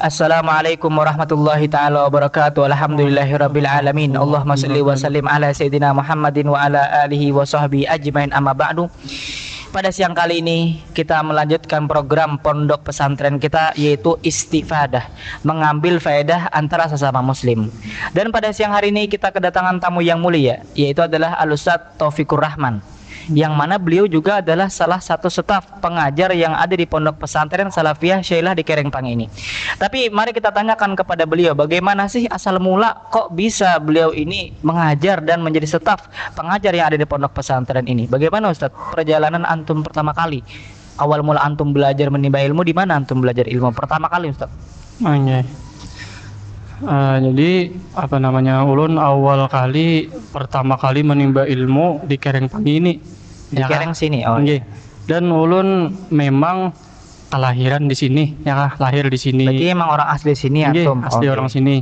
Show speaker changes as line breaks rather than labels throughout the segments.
Assalamualaikum warahmatullahi taala wabarakatuh. Alhamdulillahirabbil alamin. Allahumma shalli wa sallim ala sayidina Muhammadin wa ala alihi wa sahbihi ajmain, amma ba'du. Pada siang kali ini kita melanjutkan program pondok pesantren kita, yaitu istifadah, mengambil faedah antara sesama muslim. Dan pada siang hari ini kita kedatangan tamu yang mulia, yaitu adalah Al-Ustadz Taufikur Rahman, yang mana beliau juga adalah salah satu staf pengajar yang ada di Pondok Pesantren Salafiyah Syailah di Kerengpang ini. Tapi mari kita tanyakan kepada beliau, bagaimana sih asal mula kok bisa beliau ini mengajar dan menjadi staf pengajar yang ada di Pondok Pesantren ini. Bagaimana Ustadz perjalanan antum pertama kali? Awal mula antum belajar menimba ilmu, di mana antum belajar ilmu pertama kali Ustadz?
Jadi ulun awal kali pertama kali menimba ilmu di Kerengpang ini.
Di Kereng sini. Oh.
Iya. Dan ulun memang kelahiran di sini, lahir di sini.
Berarti emang orang asli sini antum.
Asli orang sini.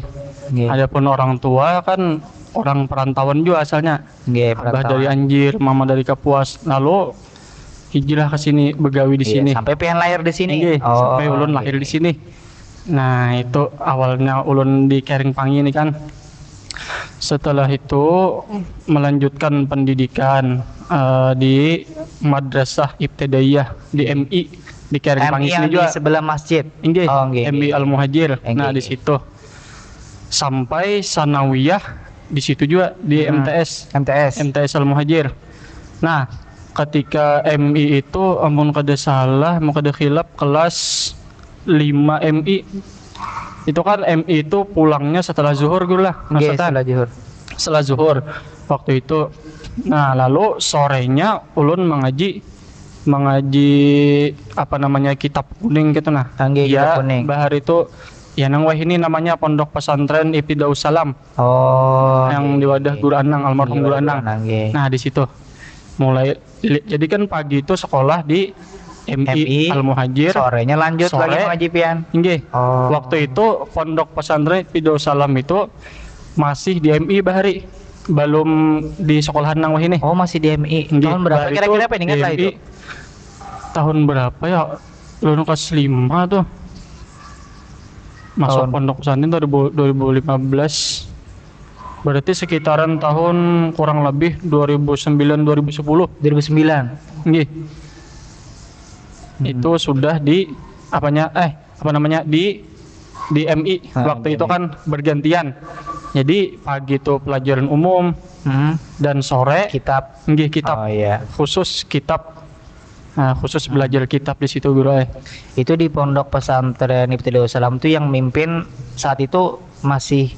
Adapun orang tua kan orang perantauan juga asalnya. Abah dari Anjir, mama dari Kapuas. Lalu hijrah ke sini, begawi di sini.
Sampai pengen lahir di sini.
Sampai ulun lahir di sini. Nah, itu awalnya ulun di Kerengpang ini kan. Setelah itu melanjutkan pendidikan di Madrasah Ibtidaiyah di MI di Kerengpang ini juga,
di sebelah masjid.
MI Al-Muhajir. Nah, di situ sampai sanawiyah di situ juga di MTS Al-Muhajir. Nah, ketika MI itu amun kada salah, mau kada khilaf kelas 5 MI. Itu kan MI itu pulangnya setelah zuhur gula. Setelah zuhur waktu itu. Nah, lalu sorenya ulun mengaji kitab kuning gitu nah.
Kitab kuning.
Bahar itu ya nang wah ini namanya Pondok Pesantren Ibtidaus Salam. Yang di wadah Guru Anang, almarhum Guru Anang. Nah, di situ mulai jadi kan pagi itu sekolah di MI Al-Muhajir,
sorenya lanjut lagi mengaji pian.
Waktu itu Pondok Pesantren Ibtidaus Salam itu masih di MI bahari, belum di sekolahan nang wah ini.
Masih di MI. Tahun berapa kira-kira ingat lah itu?
Tahun berapa ya? Lulus kelas 5 tuh. Masuk Pondok Pesantren 2015. Berarti sekitaran tahun kurang lebih 2009.
2009.
Itu sudah di di MI. Waktu itu kan bergantian. Jadi pagi itu pelajaran umum dan sore kitab. Khusus kitab. Nah, khusus belajar kitab di situ guru.
Itu di Pondok Pesantren Ibtidaus Salam itu yang mimpin saat itu masih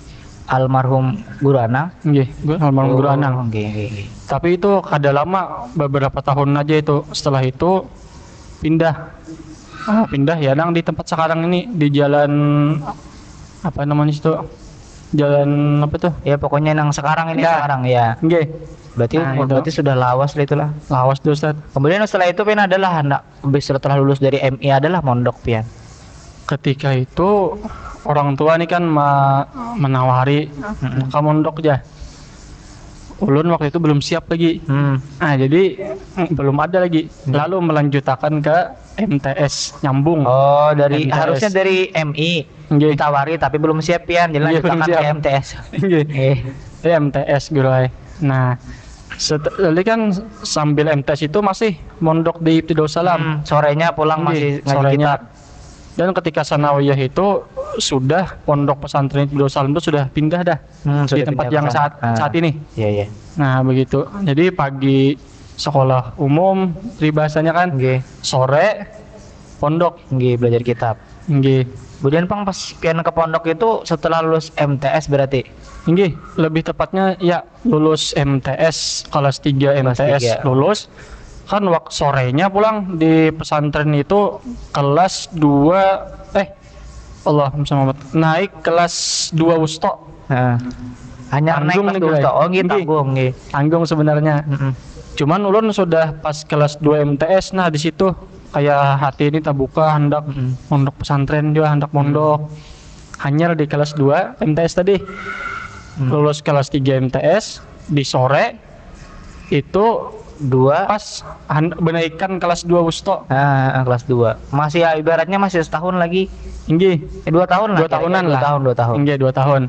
almarhum Guru Anang.
Almarhum Guru Anang. Tapi itu kada lama, beberapa tahun aja itu. Setelah itu pindah ya nang di tempat sekarang ini, di jalan apa namanya itu, jalan apa tuh
ya, pokoknya nang sekarang ini sekarang ya. Berarti sudah lawas lah, itulah
lawas tuh Ustaz.
Kemudian setelah itu pian adalah anak setelah lulus dari MI adalah mondok pian.
Ketika itu orang tua nih kan menawari kamu mondok aja. Ulun waktu itu belum siap lagi. Nah, jadi belum ada lagi. Lalu melanjutkan ke MTS, nyambung.
Dari MTS. Harusnya dari MI ditawari tapi belum siap pian, jadi lanjutkan ke MTS.
MTS gitu. Nah, setelah kan sambil MTS itu masih mondok di Ibtidaus Salam.
Sorenya pulang masih ngaji kitab.
Dan ketika sanawiyah itu sudah Pondok Pesantren Ibtidaus Salam itu sudah pindah dah di tempat yang saat ini. Nah, begitu. Jadi pagi sekolah umum peribahasanya kan, sore pondok
belajar kitab. Kemudian pas pian ke pondok itu setelah lulus MTS berarti.
Lebih tepatnya ya lulus MTS kelas 3 MTS lulus. Kan waktu sorenya pulang di pesantren itu kelas 2 naik kelas 2 wusto.
Hanya naik kelas 2 wusto.
Tanggung sebenarnya. Cuman ulun sudah pas kelas 2 MTS, nah di situ kayak hati ini terbuka, hendak mondok pesantren juga, hendak mondok. Hanya di kelas 2 MTS tadi. Lulus kelas 3 MTS di sore itu
2
pas benaikan kelas 2 Wusto.
Kelas 2. Masih ya, ibaratnya masih setahun lagi.
Inggih.
2 tahun lah.
2 tahunan lah.
2 tahun.
Inggih, 2 tahun.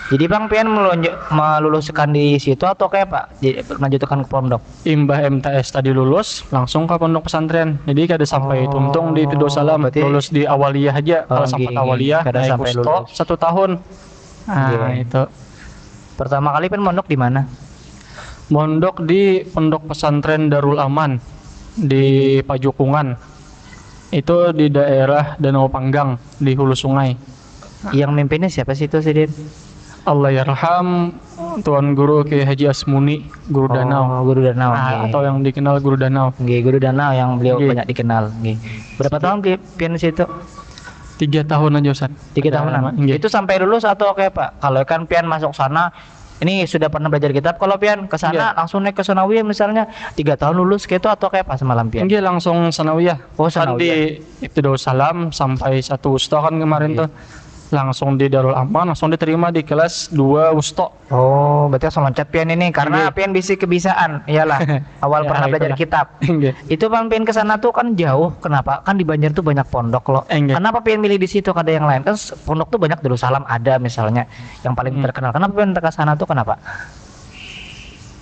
Jadi Bang pian meluluskan di situ atau kayak Pak? Jadi melanjutkan ke pondok.
Imbah MTS tadi lulus langsung ke pondok pesantren. Jadi kada sampai tuntung di Darussalam, lulus di awaliyah aja. Kalau sampai awaliyah
kada
naik
sampai
Wusto 1 tahun. Nah, itu.
Pertama kali kan mondok di mana?
Mondok di Pondok Pesantren Darul Aman di Pajukungan. Itu di daerah Danau Panggang di hulu sungai.
Yang mimpinnya siapa sih itu Sidin?
Allah yarham Tuan Guru Kiai Haji Asmuni, Guru Danau.
Guru Danau.
Atau yang dikenal Guru Danau.
Guru Danau yang beliau banyak dikenal. Berapa tahun pian di situ?
3 tahun aja Ustaz.
3 tahunan. Itu sampai lulus atau kayak Pak? Kalau kan pian masuk sana ini sudah pernah belajar kitab, kalau pian ke sana langsung naik ke sanawiyah misalnya 3 tahun lulus gitu atau kayak pas semalam pian?
Iya langsung sanawiyah. Kan di Darussalam sampai 1 Wusto kan kemarin tuh. Langsung di Darul Aman, langsung diterima di kelas 2 Wusto.
Oh, berarti langsung loncat pian ini karena pian bisi kebiasaan. Iyalah, awal pernah belajar kitab. Itu Bang pian ke sana tuh kan jauh. Kenapa? Kan di Banjar tuh banyak pondok loh. Kenapa pian milih di situ kada yang lain? Kan pondok tuh banyak, Darussalam ada misalnya yang paling terkenal. Kenapa pian ke sana tuh kenapa?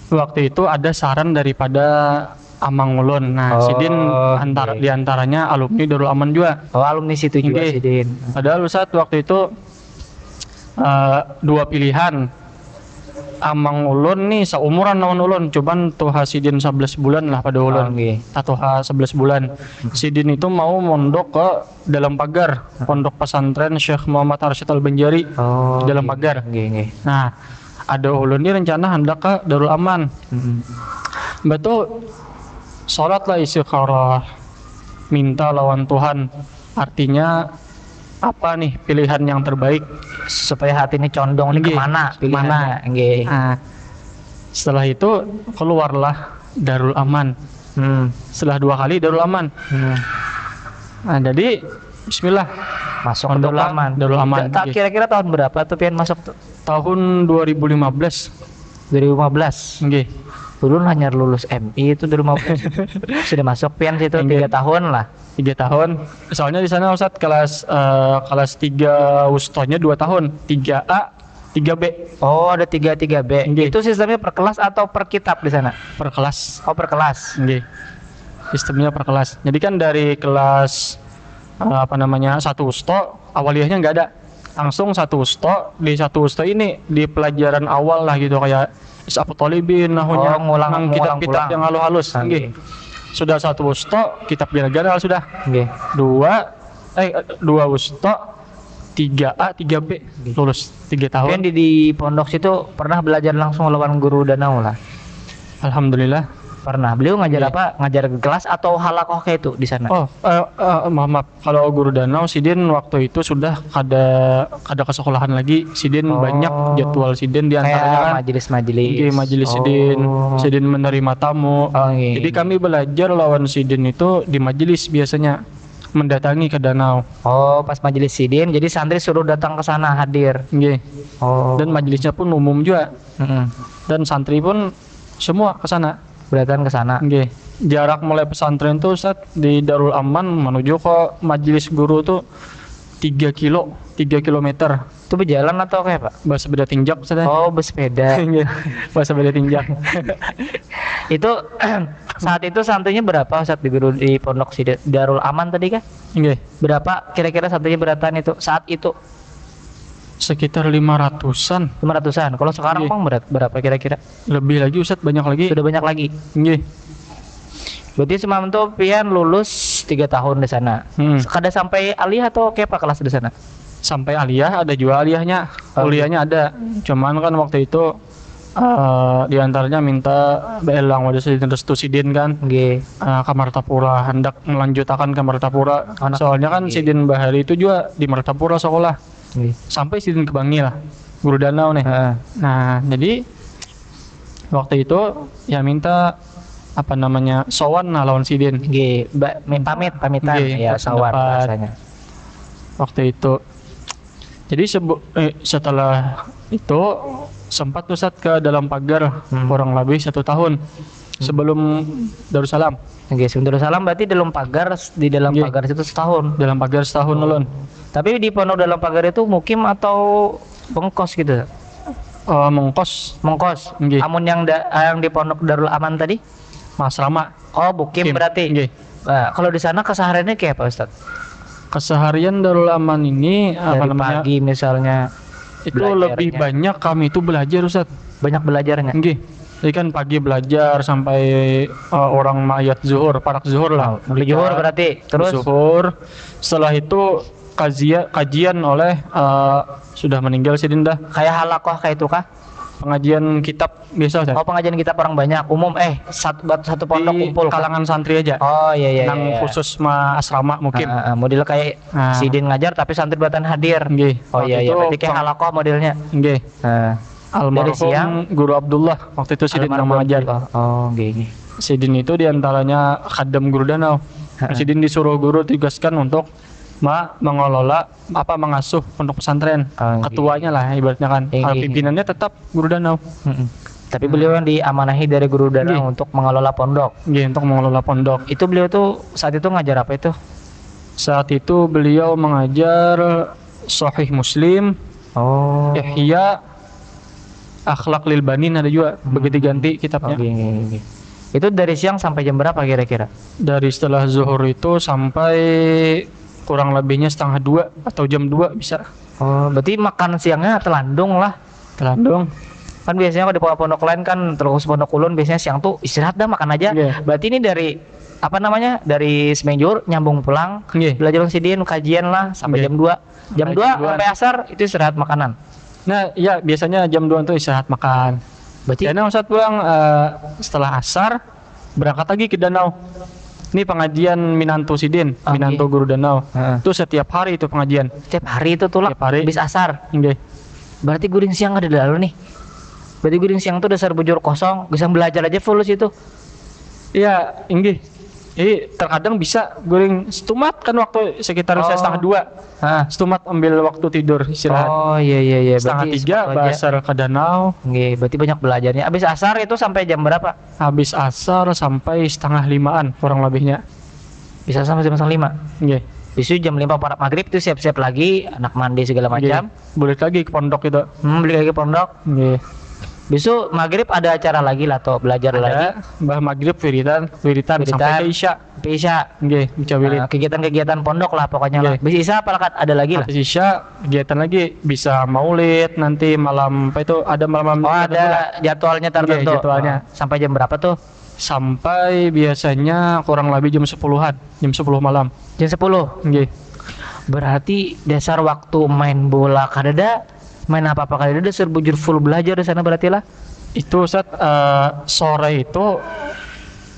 Waktu itu ada saran daripada Amang Ulun. Nah, Sidin di antaranya alumni Darul Aman juga.
Alumni situ juga Sidin.
Padahal Ustaz waktu itu 2 pilihan. Amang Ulun nih seumuran lawan Ulun, cuman tuh Sidin 11 bulan lah pada Ulun. Atau 11 bulan. Sidin itu mau mondok ke Dalam Pagar, Pondok Pesantren Syekh Muhammad Arsyad Al-Banjari Dalam Pagar. Nah, ada Ulun ini rencana hendak ke Darul Aman. Betul. Sholatlah istikharah, minta lawan Tuhan. Artinya apa nih pilihan yang terbaik
supaya hati ini condong nih kemana pilihannya.
Nah, setelah itu keluarlah Darul Aman. Setelah 2 kali Darul Aman. Nah, jadi Bismillah
masuk ke Darul Aman. Kira-kira tahun berapa tuh pian masuk tuh?
Tahun 2015.
2015. Dulu hanya lulus MI itu 2015. Sudah masuk pian situ 3 tahun lah.
3 tahun. Soalnya di sana Ustaz kelas 3 Wustonya 2 tahun. 3A, 3B.
Oh, ada 3B. Itu sistemnya per kelas atau per kitab di sana?
Per kelas.
Oh, per kelas.
Sistemnya per kelas. Jadi kan dari kelas 1 Wusto awaliyahnya nggak ada. Langsung 1 Wusto, di 1 Wusto ini di pelajaran awal lah gitu kayak Is'afu Thalibin, nahunya ngulang kitab-kitab yang halus-halus. Sudah 1 Wusto, kitab general sudah. 2 Wusto, 3A, 3B lulus 3 tahun.
Di pondok situ pernah belajar langsung lawan Guru Danau lah.
Alhamdulillah.
Pernah. Beliau ngajar apa? Ngajar kelas atau halakoh kayak itu di sana?
Maaf. Kalau Guru Danau Sidin waktu itu sudah ada kesekolahan lagi. Sidin banyak jadwal Sidin di antaranya kan majelis Sidin menerima tamu. Jadi kami belajar lawan Sidin itu di majelis biasanya mendatangi ke danau.
Pas majelis Sidin jadi santri suruh datang ke sana hadir.
Dan majelisnya pun umum juga. Dan santri pun semua ke sana.
Datang ke sana.
Jarak mulai pesantren tuh Ustaz di Darul Aman menuju ke majelis guru tuh 3 kilometer.
Itu berjalan atau kayak Pak?
Bersepeda tinjak Ustaz.
Bersepeda.
Bersepeda tinjak.
Itu saat itu santrinya berapa Ustaz di pondok Darul Aman tadi kan? Berapa kira-kira santrinya beratan itu saat itu?
Sekitar 500-an.
Kalau sekarang Bang berapa kira-kira?
Lebih lagi Ustaz, banyak lagi.
Sudah banyak lagi. Berarti semalam tuh pian lulus 3 tahun di sana. Kada sampai aliyah atau kayak Pak kelas di sana?
Sampai aliyah, ada juga aliyahnya. Kuliahnya ada. Cuman kan waktu itu di antaranya minta belang wadah restu Sidin kan. Ke Martapura, hendak melanjutkan ke Martapura. Soalnya kan Sidin Bahari itu juga di Martapura sekolah. Sampai Sidin ke Bangi lah, Guru Danau nih. Nah, jadi waktu itu ya minta sowan lawan Sidin. Pamitan ya sowan rasanya. Waktu itu. Jadi setelah itu sempat Ustaz ke dalam pagar kurang lebih 1 tahun sebelum Darussalam.
Oke, sebelum Darussalam berarti di dalam pagar situ setahun.
Dalam pagar setahun ulun.
Tapi di pondok dalam pagar itu mukim atau bengkos gitu?
Mengkos. Nggih.
Amun yang di pondok Darul Aman tadi?
Asrama.
Oh, mukim berarti.
Nggih.
Nah, kalau di sana kesehariannya kayak apa, Ustaz?
Keseharian Darul Aman ini
Dari pagi misalnya
itu lebih banyak kami itu belajar Ustaz.
Banyak belajarnya.
Nggih. Jadi kan pagi belajar sampai orang mayat zuhur, parak zuhur lah.
Zuhur berarti. Terus
zuhur. Setelah itu kajian oleh sudah meninggal sih Dinda.
Kayak halakoh kayak itu kah?
Pengajian kitab biasa Ustaz.
Oh, pengajian kitab orang banyak, umum satu pondok kumpul
kalangan santri aja.
Oh iya.
Yang khusus asrama mungkin.
Model kayak sidin ngajar tapi santri batan hadir.
Nggih.
Oh iya, berarti kayak halakoh modelnya.
Nggih. Almarhum Guru Abdullah waktu itu sidin yang mengajar.
Oh, nggih.
Sidin itu diantaranya khadam Guru Danau. Sidin disuruh guru tugaskan untuk mengelola mengasuh pondok pesantren. Ketuanya lah ibaratnya kan. Pimpinannya tetap Guru Danau.
Tapi beliau yang diamanahi dari Guru Danau untuk mengelola pondok.
Untuk mengelola pondok.
Itu beliau tuh saat itu ngajar apa itu?
Saat itu beliau mengajar Sahih Muslim, Ihya, Akhlak Lil Banin ada juga, begitu ganti kitabnya.
Itu dari siang sampai jam berapa kira-kira? Dari
setelah zuhur itu sampai kurang lebihnya 1:30 atau jam 2 bisa.
Oh, berarti makan siangnya telandung lah.
Telandung.
Kan biasanya kalau di pondok lain kan terus pondok ulun biasanya siang tuh istirahat dah makan aja. Berarti ini dari dari semenjur nyambung pulang, belajar sidin kajian lah sampai jam 2. Jam 2 sampai asar itu istirahat makanan.
Nah, ya biasanya jam 2 itu istirahat makan. Berarti karena Ustaz pulang setelah asar berangkat lagi ke danau. Ini pengajian Minanto Sidin, Minanto Guru Danau. Itu setiap hari itu pengajian.
Setiap hari itu tulak habis asar. Berarti guring siang ada dalam nih. Berarti guring siang tuh dasar bujur kosong, bisa belajar aja full situ.
Iya, inggih. Jadi terkadang bisa guring setumat kan waktu sekitar 1:30. Setumat ambil waktu tidur istirahat.
Oh iya.
2:30 basar ke danau.
Berarti banyak belajarnya. Habis asar itu sampai jam berapa?
Habis asar sampai 4:30-an kurang lebihnya.
Bisa sampai jam 5. Besok jam 5 para maghrib itu siap-siap lagi, anak mandi segala macam.
Balik lagi ke pondok itu.
Balik lagi ke pondok. Besok maghrib ada acara lagi lah atau belajar lagi.
Mbah maghrib wiridan sampai ke isya.
Kegiatan-kegiatan pondok lah pokoknya lah. Bisa isya apalagi ada lagi lah.
Bisa isya kegiatan lagi, bisa maulid nanti malam ada malam.
Ada jadwalnya tertentu.
Jadwalnya.
Sampai jam berapa tuh?
Sampai biasanya kurang lebih jam 10-an, jam 10 malam.
Jam 10. Berarti dasar waktu main bola kadada main apa-apa kali udah serbujur full belajar di sana berarti lah.
Itu Ustaz sore itu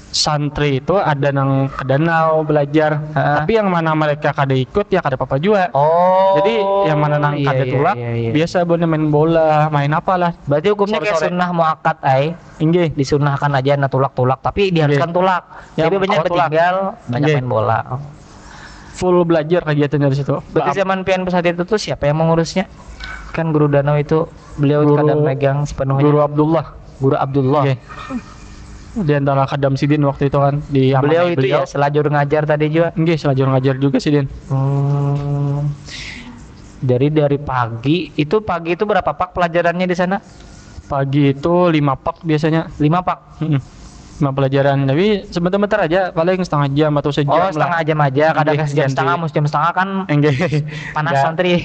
santri itu ada nang ke danau belajar. Tapi yang mana mereka kada ikut ya kada apa-apa juga. Jadi yang mana nang kada tulak biasa bener main bola, main apalah.
Berarti hukumnya kayak sunnah muakkad disunahkan aja tulak-tulak tapi diharuskan tulak. Tapi banyak bertinggal, banyak main bola.
Full belajar kegiatan dari situ.
Berarti zaman pian pesat itu tuh siapa yang mengurusnya? Kan Guru Danau itu beliau kadang megang sepenuhnya.
Guru Abdullah. Di antara kadam Sidin waktu itu kan
beliau itu ya selajur ngajar tadi juga.
Selajur ngajar juga Sidin.
Dari pagi itu berapa pak pelajarannya di sana?
Pagi itu 5 pak biasanya.
5 pak.
5 pelajaran, tapi sebentar-bentar aja, paling setengah jam atau sejam.
Setengah jam aja, kadang jam setengah, jam setengah kan panas santri.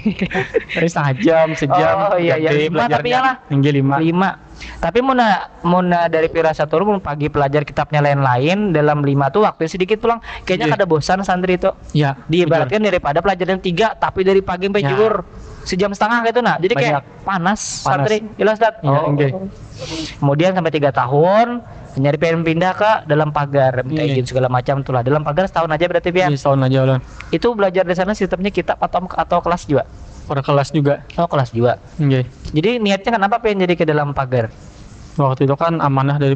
Tapi setengah jam, sejam.
Iya. 5 tapi ya lah.
5.
Tapi muna dari Pirasatur pagi pelajar kitabnya lain-lain dalam 5 tuh waktu sedikit pulang. Kayaknya kada bosan santri itu.
Iya.
Diibaratkan daripada pelajaran 3 tapi dari pagi sampai zuhur sejam setengah gitu nah. Jadi kayak panas santri. Jelas Ustaz. Kemudian sampai 3 tahun nyari pengen pindah ke dalam pagar, minta izin segala macam tuh lah. Dalam pagar setahun aja berarti pian.
Setahun aja ulun.
Itu belajar di sana sistemnya kitab atau kelas juga?
Pada kelas juga.
Oh, kelas juga. Jadi niatnya kenapa pengen jadi ke dalam pagar?
Waktu itu kan amanah dari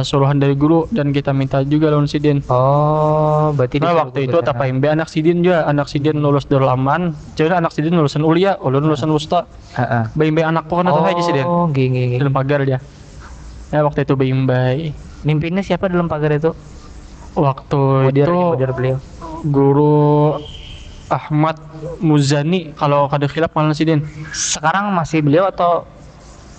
suruhan dari guru dan kita minta juga lawan Sidin.
Oh, berarti
Waktu itu tapaimbe anak Sidin juga, anak Sidin lulus Darul Aman, jadi anak Sidin lulusan Ulia, ulun lulusan Wusta.
Heeh.
Baimbe anak pokoknya tuh aja Sidin.
Oh, gini.
Dalam pagar dia. Ya waktu itu baimbe.
Mimpinnya siapa dalam pagar itu?
Waktu itu
Mudir beliau.
Guru Ahmad Muzani, kalau kada khilaf malah Sidin.
Sekarang masih beliau atau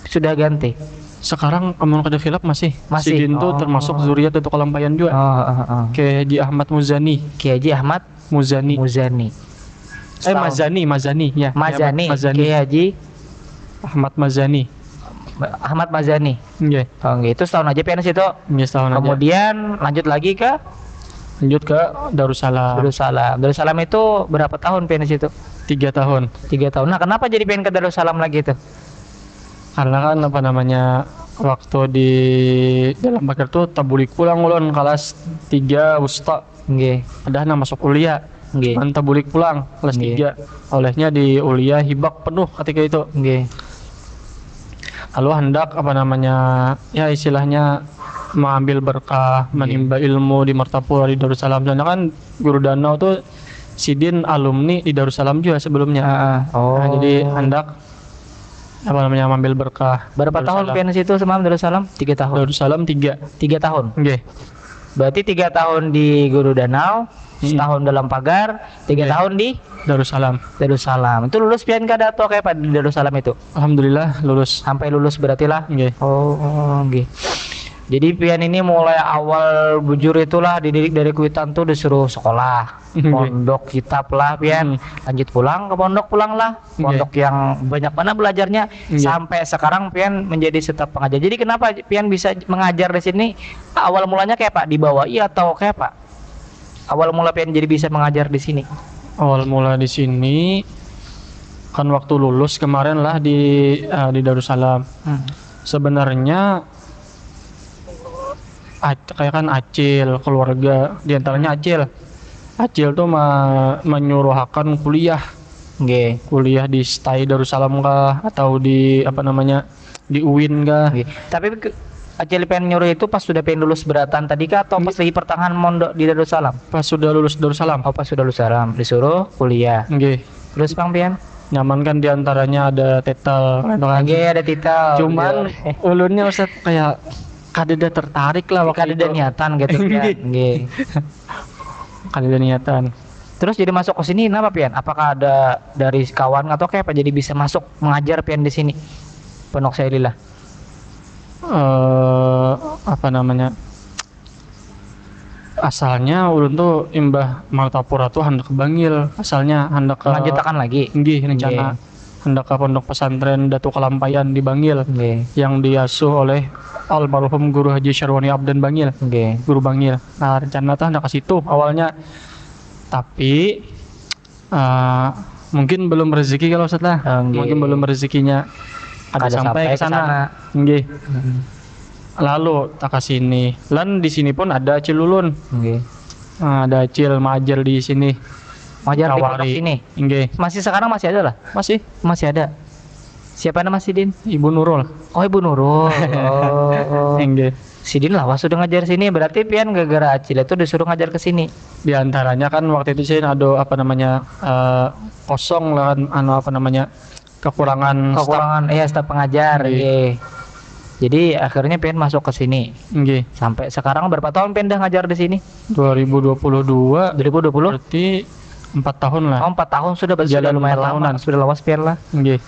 sudah ganti?
Sekarang amun kada khilaf masih.
Masih.
Sidin tuh termasuk zuriat untuk Kalampayan juga. Kiai Haji Ahmad Muzani.
Kiai Haji Ahmad
Muzani. Mazani ya.
Mazani. Kiai Haji
Ahmad Mazani.
Ahmad Mazani.
Nggih.
Oh, gitu. Setahun aja PNS itu.
Nggih, setahun aja.
Kemudian lanjut lagi ke
Darussalam.
Darussalam itu berapa tahun PNS itu?
3 tahun.
3 tahun. Nah, kenapa jadi pengen ke Darussalam lagi itu?
Karena kan waktu di dalam pagar tuh tabulik pulang ulun kelas 3 Wusta.
Nggih.
Padahal masuk kuliah.
Nggih.
Man tabulik pulang kelas 3. Olehnya di kuliah hibak penuh ketika itu.
Nggih.
Lalu hendak ya istilahnya mengambil berkah, menimba ilmu di Martapura di Darussalam. Karena kan Guru Danau tuh Sidin alumni di Darussalam juga sebelumnya. Jadi hendak mengambil berkah.
Berapa tahun PNS itu semalam Darussalam? 3 tahun.
Darussalam 3
tahun.
Nggih.
Berarti 3 tahun di Guru Danau, setahun dalam pagar, 3 tahun di
Darussalam.
Itu lulus pian kada atau kayak Pak di Darussalam itu?
Alhamdulillah lulus.
Sampai lulus berarti lah.
Nggih.
Nggih. Jadi pian ini mulai awal bujur itulah dididik dari Kuitan tuh disuruh sekolah, pondok kitab lah pian. Lanjut pulang ke pondok pondok yang banyak mana belajarnya sampai sekarang pian menjadi staf pengajar. Jadi kenapa pian bisa mengajar di sini? Awal mulanya kayak Pak dibawa atau kayak Pak? Awal mula pian jadi bisa mengajar di sini?
Awal mula di sini kan waktu lulus kemarin lah di Darussalam. Sebenarnya kayak kan Acil keluarga, diantaranya Acil tuh menyuruhkan kuliah.
Nggih.
Kuliah di STAI Darussalam kah atau di di UIN kah.
Tapi Acil pengen nyuruh itu pas sudah pengen lulus beratan tadi kah atau pas lagi pertengahan mondok di Darussalam?
Pas sudah lulus Darussalam.
Pas sudah lulus Darussalam disuruh kuliah.
Nggih.
Terus Bang pian?
Nyaman kan diantaranya ada tetel.
Nggih, ada titel.
Cuman ulunnya Ustaz kayak kadeda tertarik lah waktu
kadeda niatan gitu kan. Nggih.
Kadeda niatan.
Terus jadi masuk ke sini kenapa pian? Apakah ada dari kawan atau kayak apa jadi bisa masuk mengajar pian di sini? Pondok Sailillah.
Asalnya ulun tuh imbah Martapura tuh hendak bangil. Asalnya hendak
lanjutkan lagi.
Nggih, rencana hendak ke pondok pesantren Datu Kalampayan di Bangil. Yang diasuh oleh almarhum Guru Haji Syarwani Abdan Bangil. Guru Bangil. Nah, rencana tuh hendak ke situ awalnya. Tapi mungkin belum rezeki kalau Ustaz lah. Mungkin belum rezekinya ada sampai ke sana. Nggih. Lalu tak ke sini. Lan di sini pun ada Acil ulun.
Nggih.
Ada Acil mengajar di sini.
Mengajar di pondok sini.
Nggih.
Masih sekarang masih ada lah. Masih ada. Siapa nama Sidin?
Ibu Nurul.
Oh, Ibu Nurul.
Nggih.
Sidin lah sudah ngajar sini, berarti pian gara-gara Acil itu disuruh ngajar ke sini.
Di antaranya kan waktu itu sih ada kosong lah kekurangan
staf pengajar. Nggih. Jadi akhirnya pengen masuk ke sini.
Nggih.
Sampai sekarang berapa tahun pengen ngajar di sini?
2020. Berarti 4 tahun lah.
4 tahun sudah lumayan lama. Sudah lama pian lah.
Nggih.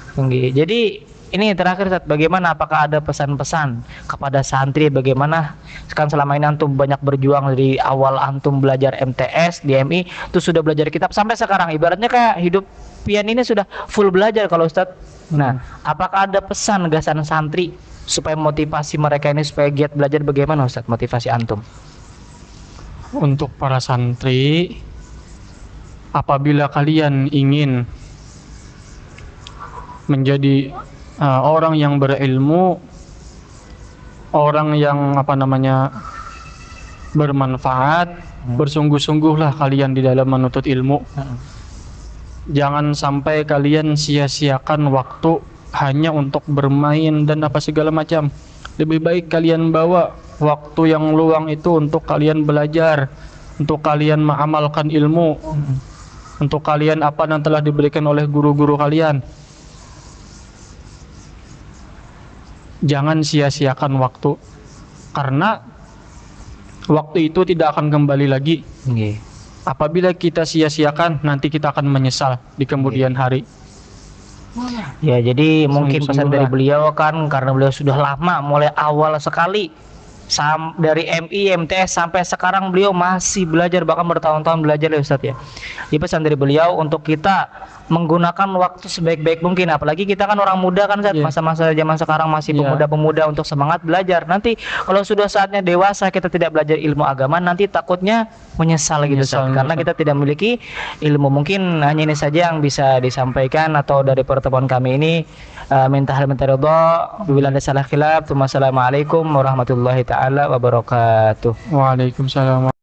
Jadi ini terakhir Ustaz, bagaimana apakah ada pesan-pesan kepada santri bagaimana kan selama ini antum banyak berjuang dari awal antum belajar MTS di MI terus sudah belajar kitab sampai sekarang ibaratnya kayak hidup pian ini sudah full belajar kalau Ustaz. Nah, apakah ada pesan gasan santri supaya motivasi mereka ini supaya giat belajar bagaimana Ustaz motivasi antum?
Untuk para santri, apabila kalian ingin menjadi orang yang berilmu, orang yang bermanfaat, bersungguh-sungguhlah kalian di dalam menuntut ilmu. Jangan sampai kalian sia-siakan waktu hanya untuk bermain dan apa segala macam. Lebih baik kalian bawa waktu yang luang itu untuk kalian belajar, untuk kalian mengamalkan ilmu, untuk kalian apa yang telah diberikan oleh guru-guru kalian. Jangan sia-siakan waktu, karena waktu itu tidak akan kembali lagi. Apabila kita sia-siakan, nanti kita akan menyesal di kemudian hari.
Ya, jadi mungkin pesan dari beliau kan, karena beliau sudah lama, mulai awal sekali dari MI, MTS sampai sekarang beliau masih belajar, bahkan bertahun-tahun belajar ya Ustadz ya. Jadi pesan dari beliau untuk kita menggunakan waktu sebaik-baik mungkin, apalagi kita kan orang muda kan Ustadz, masa-masa zaman sekarang masih pemuda-pemuda untuk semangat belajar. Nanti kalau sudah saatnya dewasa kita tidak belajar ilmu agama, nanti takutnya menyesal gitu Ustadz, karena kita tidak memiliki ilmu. Mungkin hanya ini saja yang bisa disampaikan atau dari pertemuan kami ini. Minta hal minta ridha, bila ada salah khilaf. Wassalamualaikum warahmatullahi taala wabarakatuh.
Waalaikumsalam.